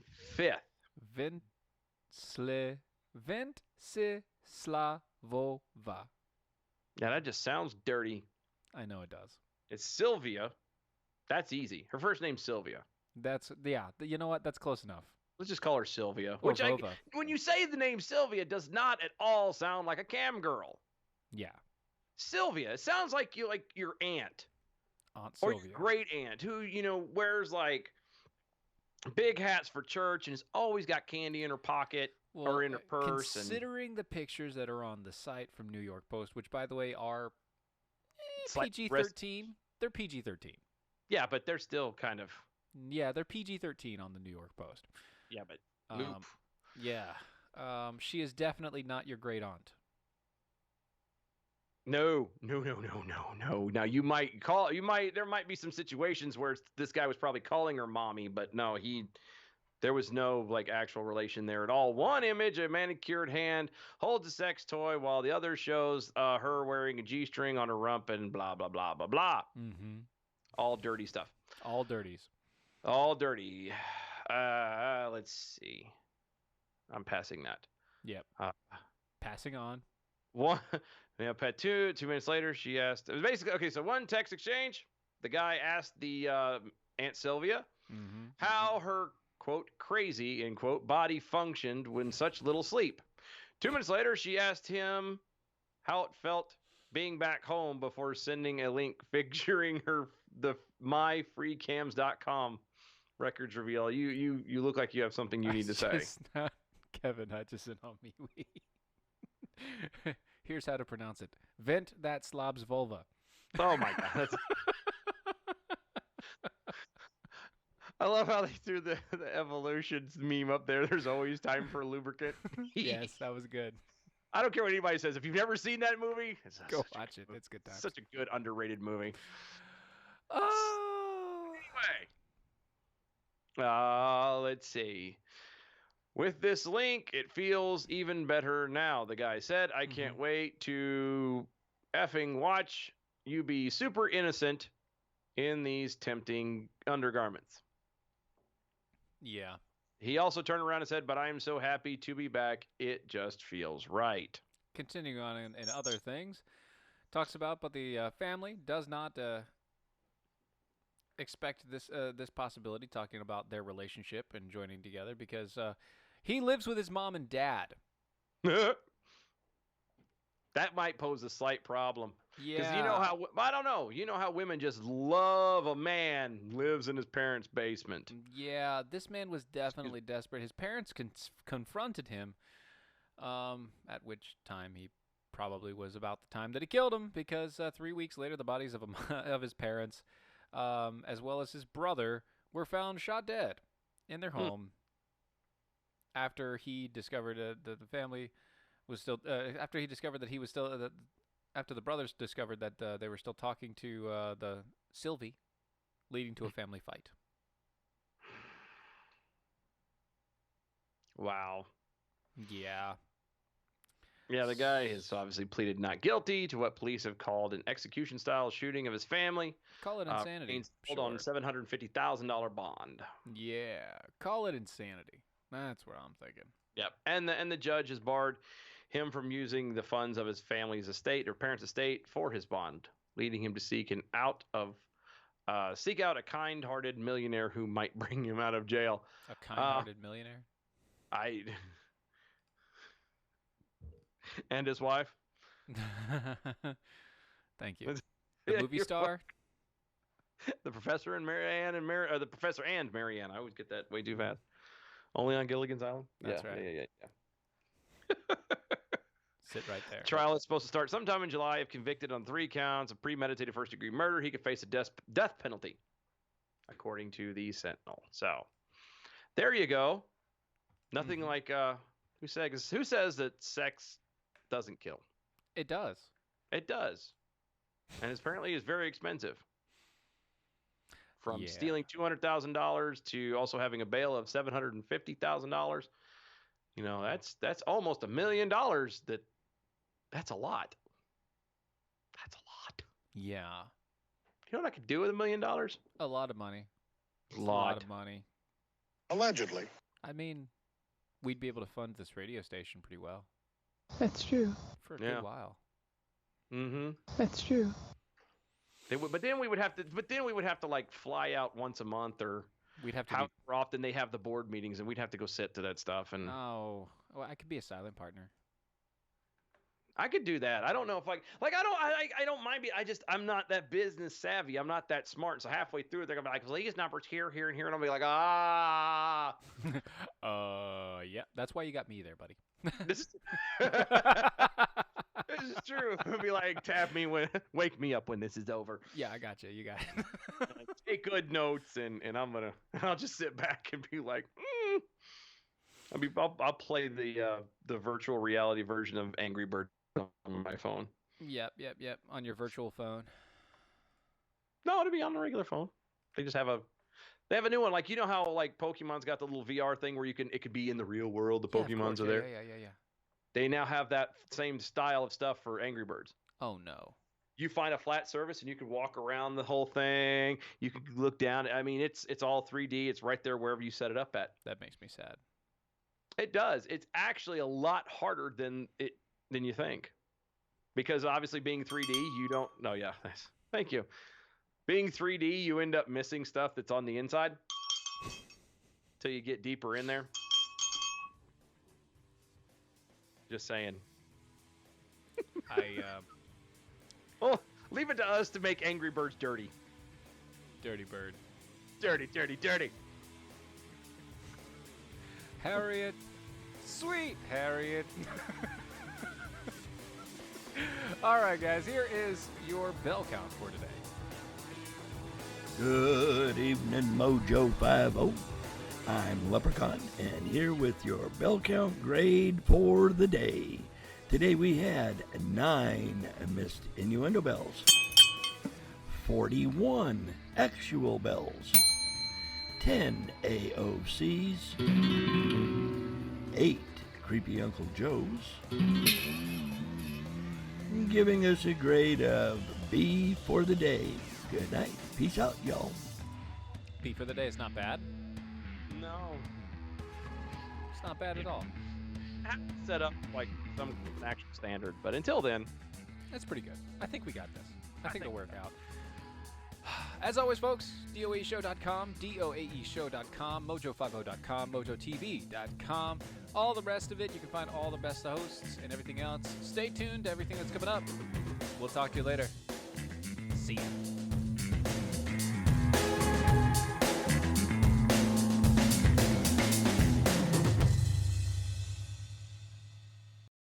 Ventslavova.
Now, that just sounds dirty.
I know it does.
It's Sylvia. That's easy. Her first name's Sylvia.
You know what? That's close enough.
Let's just call her Sylvia.
Or
Which
Vova.
when you say the name Sylvia, does not at all sound like a cam girl.
Yeah.
Sylvia. It sounds like your aunt.
Aunt
Or
Sylvia.
your great aunt who, wears like big hats for church and has always got candy in her pocket or in her purse.
Considering the pictures that are on the site from New York Post, which by the way are
It's like
PG-13. They're PG-13.
Yeah, but they're still kind of.
Yeah, they're PG-13 on the New York Post.
Yeah, but.
She is definitely not your great aunt.
No. Now there might be some situations where this guy was probably calling her mommy, but no, there was no like actual relation there at all. One image, a manicured hand holds a sex toy, while the other shows her wearing a G-string on her rump and blah blah blah blah blah.
Mm-hmm.
All dirty stuff.
All dirties.
All dirty. Let's see. I'm passing that.
Yep. Passing on.
One, pet 2 minutes later, she asked. It was basically okay. So one text exchange. The guy asked the Aunt Sylvia how her quote crazy end quote body functioned when such little sleep. 2 minutes later, she asked him how it felt being back home before sending a link featuring the myfreecams.com records reveal. You look like you have something you need to say.
It's not Kevin Hutchison on MeWe. Here's how to pronounce it. Vent that slob's vulva.
Oh my god. I love how they threw the evolutions meme up there. There's always time for lubricant.
Yes, that was good.
I don't care what anybody says. If you've never seen that movie,
Go
such
watch it. It's good times.
such a good underrated movie.
Oh.
Anyway, let's see. With this link, it feels even better now, the guy said. I can't wait to effing watch you be super innocent in these tempting undergarments.
Yeah.
He also turned around and said, but I am so happy to be back. It just feels right.
Continuing on in other things, talks about, but the family does not expect this possibility, talking about their relationship and joining together, because he lives with his mom and dad.
That might pose a slight problem.
Yeah.
Because you know how, I don't know, you know how women just love a man lives in his parents' basement.
Yeah, this man was definitely desperate. His parents confronted him, at which time he probably was about the time that he killed him, because 3 weeks later the bodies of of his parents, as well as his brother, were found shot dead in their home after he discovered that the family was still, after he discovered that he was still, after the brothers discovered that they were still talking to the Sylvie, leading to a family fight.
Wow.
Yeah.
Yeah, the guy has obviously pleaded not guilty to what police have called an execution-style shooting of his family.
Call it insanity.
Hold on, $750,000 bond.
Yeah, call it insanity. That's what I'm thinking.
Yep, and the judge has barred him from using the funds of his family's estate or parents' estate for his bond, leading him to seek out a kind-hearted millionaire who might bring him out of jail.
A kind-hearted millionaire?
And his wife.
Thank you. The movie star.
The professor and Marianne the professor and Marianne. I always get that way too fast. Only on Gilligan's Island.
That's right.
Yeah.
Sit right there.
Trial is supposed to start sometime in July. If convicted on 3 counts of premeditated first-degree murder, he could face a death penalty, according to the Sentinel. So, there you go. Nothing like who says that sex doesn't kill?
It does.
It does, and apparently is very expensive. From stealing $200,000 to also having a bail of $750,000. You know, that's almost $1 million. That's a lot. That's a lot.
Yeah.
You know what I could do with $1 million?
A lot of money.
A
lot of money.
Allegedly.
I mean, we'd be able to fund this radio station pretty well.
That's true.
For a good while.
Mm-hmm.
That's true.
But then we would have to like fly out once a month, or
we'd have to.
However often they have the board meetings, and we'd have to go sit to that stuff. And
well, I could be a silent partner.
I could do that. I don't know if I don't mind. I'm not that business savvy. I'm not that smart. So halfway through, they're gonna be like, "Well, these numbers here, and here," and I'll be like, "Ah."
Yeah, that's why you got me there, buddy.
This is true. It'll be like, tap me wake me up when this is over.
Yeah, I got you. You got it.
Take good notes, and I'll just sit back and be like, I'll play the virtual reality version of Angry Birds on my phone.
Yep. On your virtual phone.
No, it'll be on the regular phone. They have a new one. Like, you know how like Pokemon's got the little VR thing where it could be in the real world. The Pokemons are there.
Yeah.
They now have that same style of stuff for Angry Birds.
Oh no.
You find a flat surface and you can walk around the whole thing. You can look down. I mean, it's all 3D. It's right there wherever you set it up at.
That makes me sad.
It does. It's actually a lot harder than you think. Because obviously being 3D, you don't... No, yeah. Thank you. Being 3D, you end up missing stuff that's on the inside. Till you get deeper in there. Just saying. Well, leave it to us to make Angry Birds dirty.
Dirty bird.
Dirty, dirty, dirty.
Harriet. Sweet Harriet. All right, guys. Here is your bell count for today.
Good evening, Mojo 50. I'm Leprechaun, and here with your bell count grade for the day. Today we had 9 missed innuendo bells, 41 actual bells, 10 AOCs, 8 creepy Uncle Joes, giving us a grade of B for the day. Good night. Peace out, y'all.
B for the day is not bad.
No.
It's not bad at all.
I have to set up like some actual standard, but until then,
That's pretty good. I think we got this. I think it'll work out. As always, folks, DOAEshow.com, DOAEshow.com, Mojo50.com, MojoTV.com. All the rest of it, you can find all the best hosts and everything else. Stay tuned to everything that's coming up. We'll talk to you later. See ya.